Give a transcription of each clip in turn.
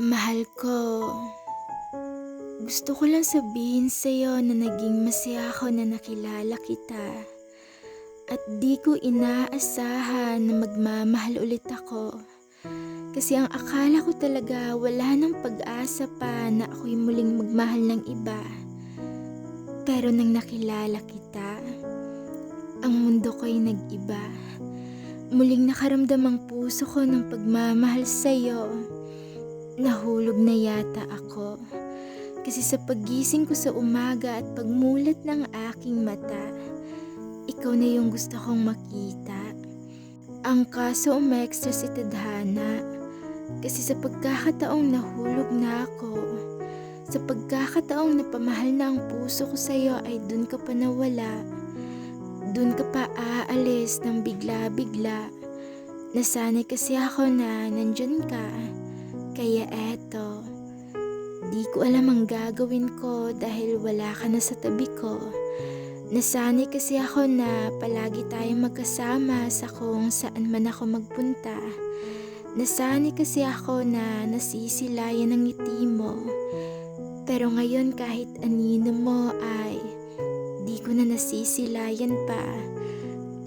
Mahal ko, gusto ko lang sabihin sa'yo na naging masaya ako na nakilala kita at di ko inaasahan na magmamahal ulit ako. Kasi ang akala ko talaga wala ng pag-asa pa na ako'y muling magmahal ng iba. Pero nang nakilala kita, ang mundo ko'y nag-iba. Muling nakaramdam ang puso ko ng pagmamahal sa'yo. Nahulog na yata ako. Kasi sa paggising ko sa umaga at pagmulat ng aking mata, ikaw na yung gusto kong makita. Ang kaso umextra si tadhana. Kasi sa pagkakataong nahulog na ako, sa pagkakataong napamahal na ang puso ko sa'yo ay dun ka pa nawala. Dun ka pa aalis ng bigla-bigla. Nasanay kasi ako na nandyan ka. Kaya eto, di ko alam ang gagawin ko dahil wala ka na sa tabi ko. Nasanay kasi ako na palagi tayong magkasama sa kung saan man ako magpunta. Nasanay kasi ako na nasisilayan ng ngiti mo. Pero ngayon kahit anino mo ay di ko na nasisilayan pa.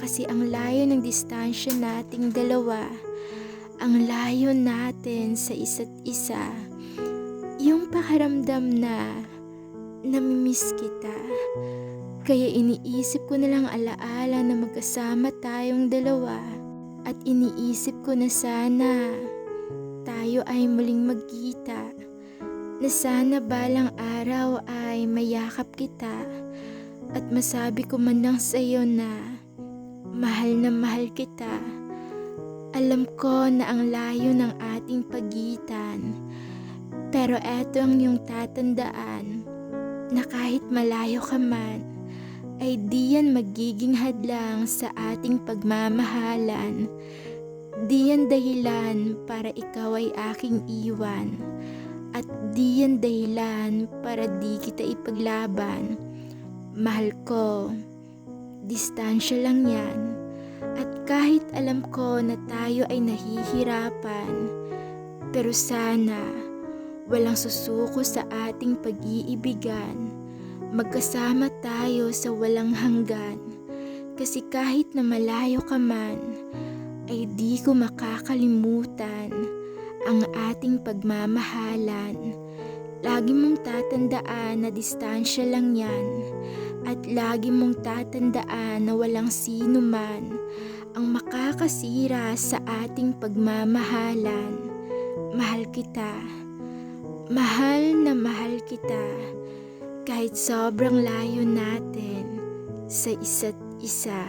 Kasi ang layo ng distansya nating dalawa. Ang layo natin sa isa't isa. Yung pakiramdam na namimiss kita. Kaya iniisip ko na lang alaala na magkasama tayong dalawa. At iniisip ko na sana tayo ay muling magkita. Na sana balang araw ay mayakap kita. At masabi ko man lang sa'yo na mahal kita. Alam ko na ang layo ng ating pagitan, pero eto ang iyong tatandaan na kahit malayo ka man, ay di yan magiging hadlang sa ating pagmamahalan. Di yan dahilan para ikaw ay aking iwan, at di yan dahilan para di kita ipaglaban. Mahal ko, distansya lang yan. At kahit alam ko na tayo ay nahihirapan, pero sana walang susuko sa ating pag-iibigan. Magkasama tayo sa walang hanggan. Kasi kahit na malayo ka man, ay di ko makakalimutan ang ating pagmamahalan. Lagi mong tatandaan na distansya lang yan. At lagi mong tatandaan na walang sino man ang makakasira sa ating pagmamahalan. Mahal kita. Mahal na mahal kita. Kahit sobrang layo natin sa isa't isa.